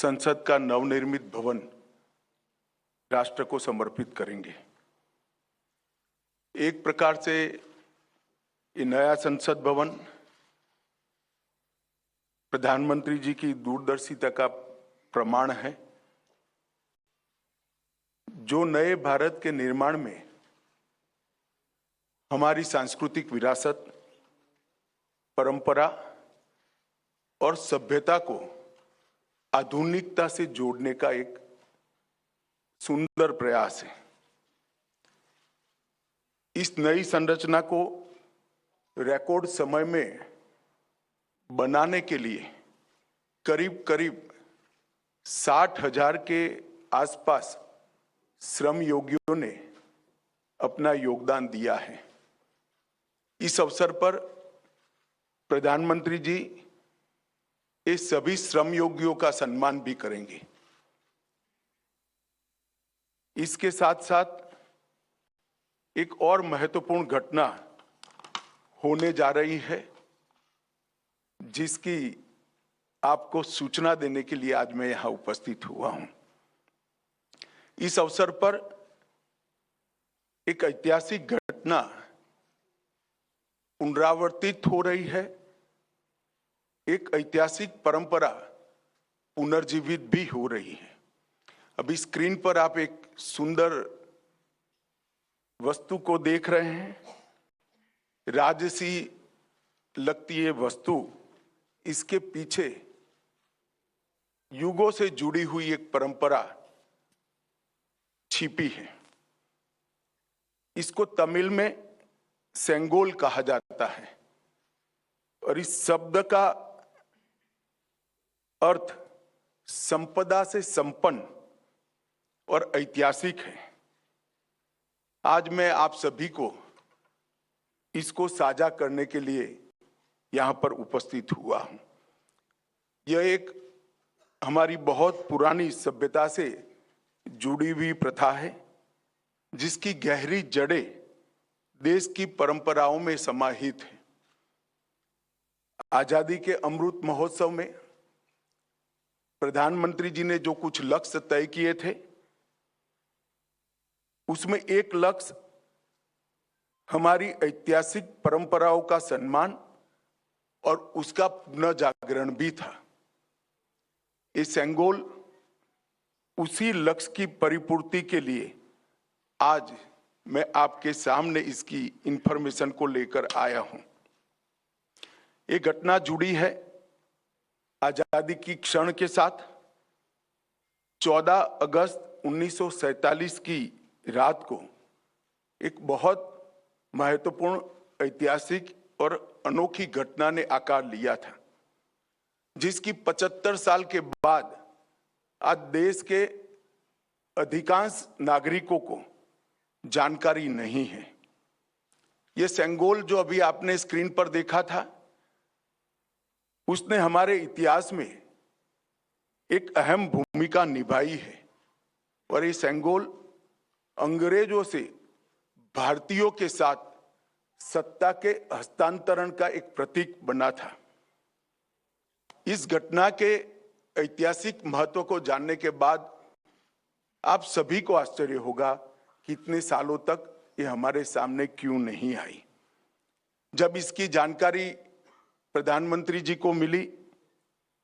संसद का नवनिर्मित भवन राष्ट्र को समर्पित करेंगे। एक प्रकार से ये नया संसद भवन प्रधानमंत्री जी की दूरदर्शिता का प्रमाण है, जो नए भारत के निर्माण में हमारी सांस्कृतिक विरासत, परंपरा और सभ्यता को आधुनिकता से जोड़ने का एक सुंदर प्रयास है। इस नई संरचना को रिकॉर्ड समय में बनाने के लिए करीब करीब 60,000 के आसपास श्रम योगियों ने अपना योगदान दिया है। इस अवसर पर प्रधानमंत्री जी इस सभी श्रम योगियों का सम्मान भी करेंगे। इसके साथ साथ एक और महत्वपूर्ण घटना होने जा रही है, जिसकी आपको सूचना देने के लिए आज मैं यहां उपस्थित हुआ हूं। इस अवसर पर एक ऐतिहासिक घटना पुनरावर्तित हो रही है। एक ऐतिहासिक परंपरा पुनर्जीवित भी हो रही है। अभी स्क्रीन पर आप एक सुंदर वस्तु को देख रहे हैं। राजसी लगती है वस्तु, इसके पीछे युगों से जुड़ी हुई एक परंपरा छिपी है। इसको तमिल में सेंगोल कहा जाता है और इस शब्द का अर्थ संपदा से संपन्न और ऐतिहासिक है। आज मैं आप सभी को इसको साझा करने के लिए यहां पर उपस्थित हुआ हूं। यह एक हमारी बहुत पुरानी सभ्यता से जुड़ी हुई प्रथा है, जिसकी गहरी जड़ें देश की परंपराओं में समाहित है। आजादी के अमृत महोत्सव में प्रधानमंत्री जी ने जो कुछ लक्ष्य तय किए थे, उसमें एक लक्ष्य हमारी ऐतिहासिक परंपराओं का सम्मान और उसका पुनर्जागरण भी था। ये सेंगोल उसी लक्ष्य की परिपूर्ति के लिए आज मैं आपके सामने इसकी इंफॉर्मेशन को लेकर आया हूं। ये घटना जुड़ी है आजादी की क्षण के साथ। 14 अगस्त 1947 की रात को एक बहुत महत्वपूर्ण ऐतिहासिक और अनोखी घटना ने आकार लिया था, जिसकी 75 साल के बाद आज देश के अधिकांश नागरिकों को जानकारी नहीं है। यह सेंगोल जो अभी आपने स्क्रीन पर देखा था, उसने हमारे इतिहास में एक अहम भूमिका निभाई है और ये सेंगोल अंग्रेजों से भारतीयों के साथ सत्ता के हस्तांतरण का एक प्रतीक बना था। इस घटना के ऐतिहासिक महत्व को जानने के बाद आप सभी को आश्चर्य होगा कि इतने सालों तक ये हमारे सामने क्यों नहीं आई। जब इसकी जानकारी प्रधानमंत्री जी को मिली,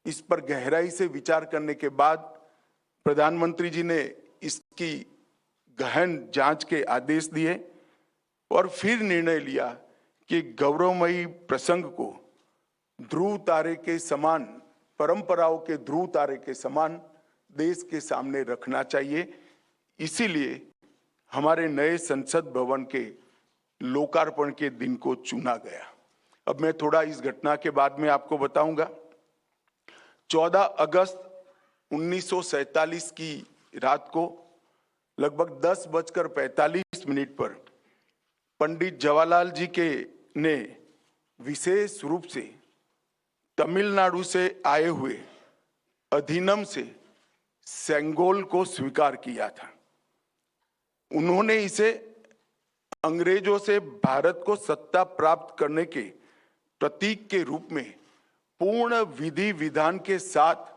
इस पर गहराई से विचार करने के बाद प्रधानमंत्री जी ने इसकी गहन जांच के आदेश दिए और फिर निर्णय लिया कि गौरवमयी प्रसंग को ध्रुव तारे के समान, परंपराओं के ध्रुव तारे के समान देश के सामने रखना चाहिए। इसीलिए हमारे नए संसद भवन के लोकार्पण के दिन को चुना गया। अब मैं थोड़ा इस घटना के बाद में आपको बताऊंगा। 14 अगस्त 1947 की रात को लगभग 10:45 पर पंडित जवाहरलाल जी ने विशेष रूप से तमिलनाडु से आए हुए अधिनम से सेंगोल को स्वीकार किया था। उन्होंने इसे अंग्रेजों से भारत को सत्ता प्राप्त करने के प्रतीक के रूप में पूर्ण विधि विधान के साथ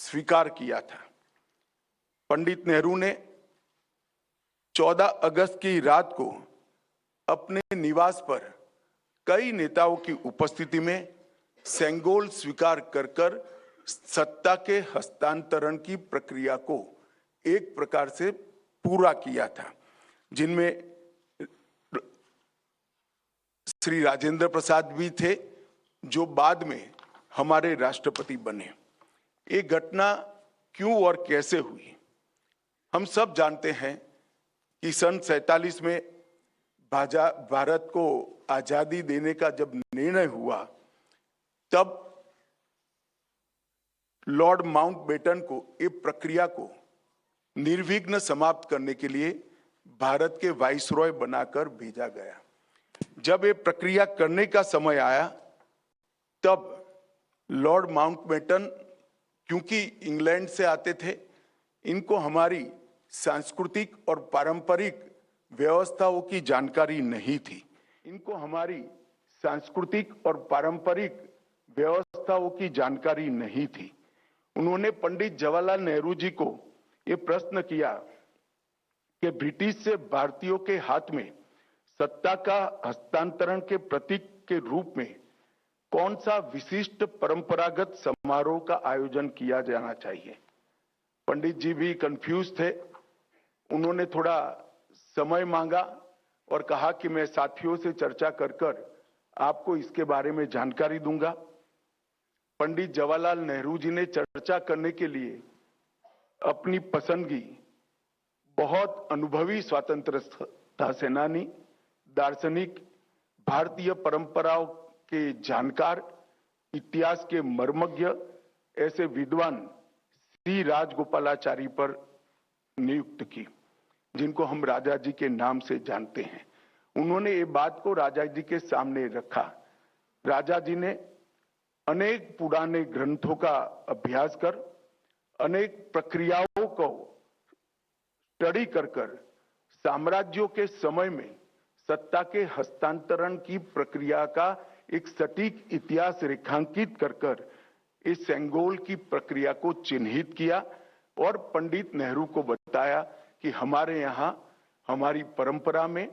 स्वीकार किया था। पंडित नेहरू ने 14 अगस्त की रात को अपने निवास पर कई नेताओं की उपस्थिति में सेंगोल स्वीकार कर सत्ता के हस्तांतरण की प्रक्रिया को एक प्रकार से पूरा किया था, जिनमें श्री राजेंद्र प्रसाद भी थे, जो बाद में हमारे राष्ट्रपति बने। ये घटना क्यों और कैसे हुई, हम सब जानते हैं कि सन 47 में भारत को आजादी देने का जब निर्णय हुआ, तब लॉर्ड माउंटबेटन को इस प्रक्रिया को निर्विघ्न समाप्त करने के लिए भारत के वाइसरॉय बनाकर भेजा गया। जब ये प्रक्रिया करने का समय आया, तब लॉर्ड माउंटबेटन क्योंकि इंग्लैंड से आते थे, इनको हमारी सांस्कृतिक और पारंपरिक व्यवस्थाओं की जानकारी नहीं थी। इनको हमारी सांस्कृतिक और पारंपरिक व्यवस्थाओं की जानकारी नहीं थी। उन्होंने पंडित जवाहरलाल नेहरू जी को ये प्रश्न किया कि ब्रिटिश से भारतीयों के हाथ में सत्ता का हस्तांतरण के प्रतीक के रूप में कौन सा विशिष्ट परंपरागत समारोह का आयोजन किया जाना चाहिए। पंडित जी भी कंफ्यूज थे। उन्होंने थोड़ा समय मांगा और कहा कि मैं साथियों से चर्चा कर आपको इसके बारे में जानकारी दूंगा। पंडित जवाहरलाल नेहरू जी ने चर्चा करने के लिए अपनी पसंदगी बहुत अनुभवी स्वतंत्रता सेनानी, दार्शनिक, भारतीय परंपराओं के जानकार, इतिहास के मर्मज्ञ ऐसे विद्वान श्री राजगोपालाचारी पर नियुक्त की, जिनको हम राजा जी के नाम से जानते हैं। उन्होंने ये बात को राजा जी के सामने रखा। राजा जी ने अनेक पुराने ग्रंथों का अभ्यास कर, अनेक प्रक्रियाओं को स्टडी कर साम्राज्यों के समय में सत्ता के हस्तांतरण की प्रक्रिया का एक सटीक इतिहास रेखांकित कर इस सेंगोल की प्रक्रिया को चिन्हित किया और पंडित नेहरू को बताया कि हमारे यहाँ हमारी परंपरा में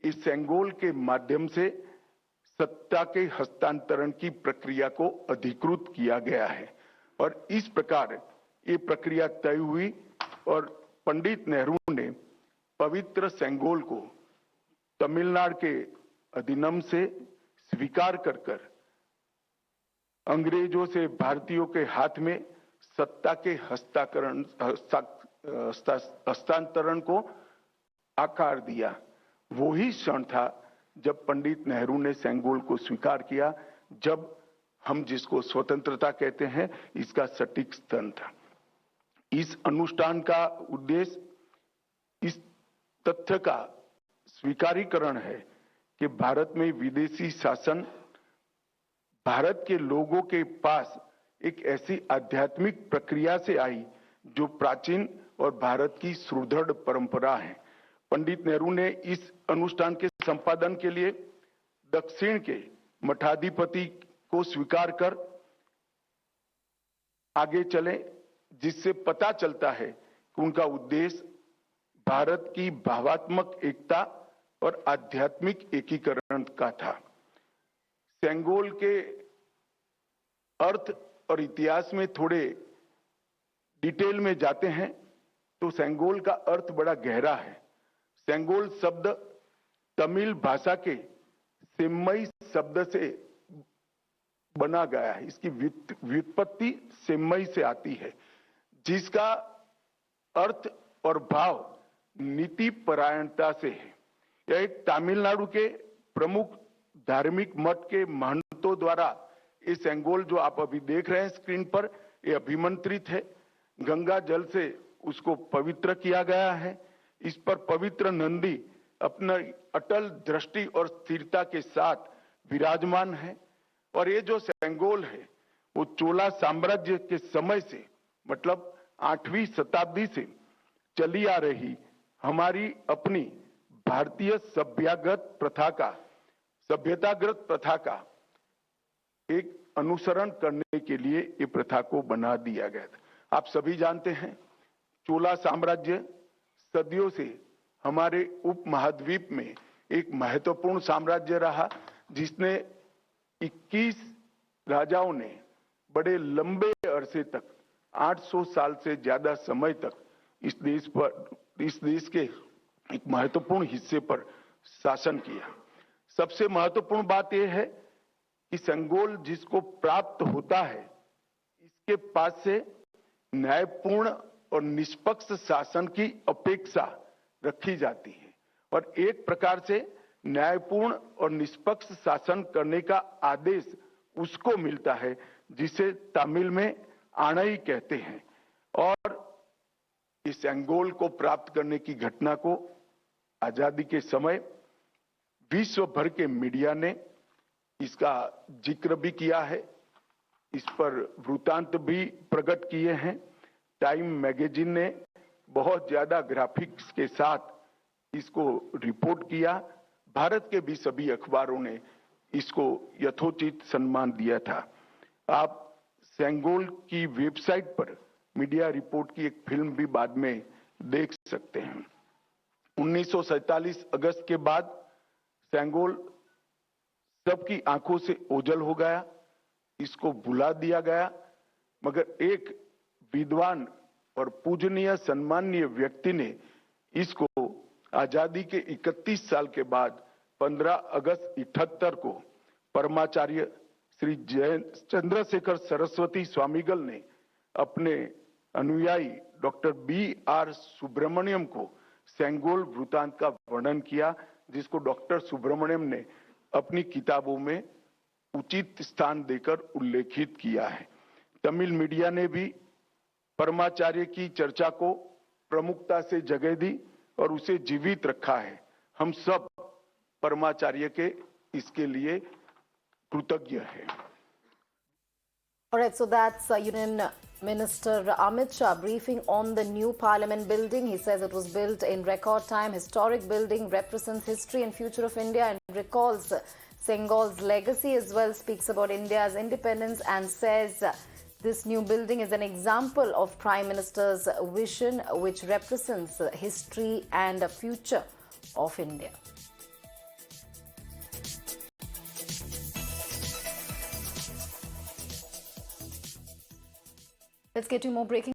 इस सेंगोल के माध्यम से सत्ता के हस्तांतरण की प्रक्रिया को अधिकृत किया गया है। और इस प्रकार ये प्रक्रिया तय हुई और पंडित नेहरू ने पवित्र सेंगोल को तमिलनाडु के अधिनियम से स्वीकार कर अंग्रेजों से भारतीयों के हाथ में सत्ता के हस्तांतरण को आकार दिया। वो ही क्षण था जब पंडित नेहरू ने सेंगोल को स्वीकार किया, जब हम जिसको स्वतंत्रता कहते हैं, इसका सटीक स्तंभ था। इस अनुष्ठान का उद्देश्य इस तथ्य का स्वीकारीकरण है कि भारत में विदेशी शासन भारत के लोगों के पास एक ऐसी आध्यात्मिक प्रक्रिया से आई जो प्राचीन और भारत की सुदृढ़ परंपरा है। पंडित नेहरू ने इस अनुष्ठान के संपादन के लिए दक्षिण के मठाधिपति को स्वीकार कर आगे चले, जिससे पता चलता है कि उनका उद्देश्य भारत की भावात्मक एकता और आध्यात्मिक एकीकरण का था। सेंगोल के अर्थ और इतिहास में थोड़े डिटेल में जाते हैं तो सेंगोल का अर्थ बड़ा गहरा है। सेंगोल शब्द तमिल भाषा के सेम्मई शब्द से बना गया है। इसकी व्युत्पत्ति सेम्मई से आती है, जिसका अर्थ और भाव नीति परायणता से है। यह एक तमिलनाडु के प्रमुख धार्मिक मठ के महंतों द्वारा ये सेंगोल जो आप अभी देख रहे हैं स्क्रीन पर, ये अभिमंत्रित है। गंगा जल से उसको पवित्र किया गया है। इस पर पवित्र नंदी अपना अटल दृष्टि और स्थिरता के साथ विराजमान है। और ये जो सेंगोल है वो चोला साम्राज्य के समय से, मतलब 8वीं शताब्दी से चली आ रही हमारी अपनी भारतीय सभ्यतागत प्रथा का एक अनुसरण करने के लिए ये प्रथा को बना दिया गया था। आप सभी जानते हैं, चोला साम्राज्य सदियों से हमारे उपमहाद्वीप में एक महत्वपूर्ण साम्राज्य रहा, जिसने 21 राजाओं ने बड़े लंबे अरसे तक 800 साल से ज्यादा समय तक इस देश के एक महत्वपूर्ण हिस्से पर शासन किया। सबसे महत्वपूर्ण बात यह है कि सेंगोल जिसको प्राप्त होता है, इसके पास से न्यायपूर्ण और निष्पक्ष शासन की अपेक्षा रखी जाती है और एक प्रकार से न्यायपूर्ण और निष्पक्ष शासन करने का आदेश उसको मिलता है, जिसे तमिल में आणई कहते हैं। और इस सेंगोल को प्राप्त करने की घटना को आजादी के समय विश्व भर के मीडिया ने इसका जिक्र भी किया है, इस पर वृत्तांत भी प्रकट किए हैं। टाइम मैगजीन ने बहुत ज्यादा ग्राफिक्स के साथ इसको रिपोर्ट किया। भारत के भी सभी अखबारों ने इसको यथोचित सम्मान दिया था। आप सेंगोल की वेबसाइट पर मीडिया रिपोर्ट की एक फिल्म भी बाद में देख सकते हैं। 1947 अगस्त के बाद सेंगोल सबकी आंखों से ओझल हो गया, इसको भुला दिया गया, मगर एक विद्वान और पूजनीय सम्माननीय व्यक्ति ने इसको आजादी के 31 साल के बाद 15 अगस्त 78 को परमाचार्य श्री चंद्रशेखर सरस्वती स्वामीगल ने अपने अनुयायी डॉक्टर B.R. सुब्रमण्यम को सेंगोल वृत्तांत का वर्णन किया, जिसको डॉक्टर सुब्रमण्यम ने अपनी किताबों में उचित स्थान देकर उल्लेखित किया है। तमिल मीडिया ने भी परमाचार्य की चर्चा को प्रमुखता से जगह दी और उसे जीवित रखा है। हम सब परमाचार्य के इसके लिए कृतज्ञ हैं। All right, so that's Union Minister Amit Shah briefing on the new Parliament building. He says it was built in record time. Historic building represents history and future of India and recalls Sengol's legacy as well. Speaks about India's independence and says this new building is an example of Prime Minister's vision, which represents history and the future of India. Let's get to more breaking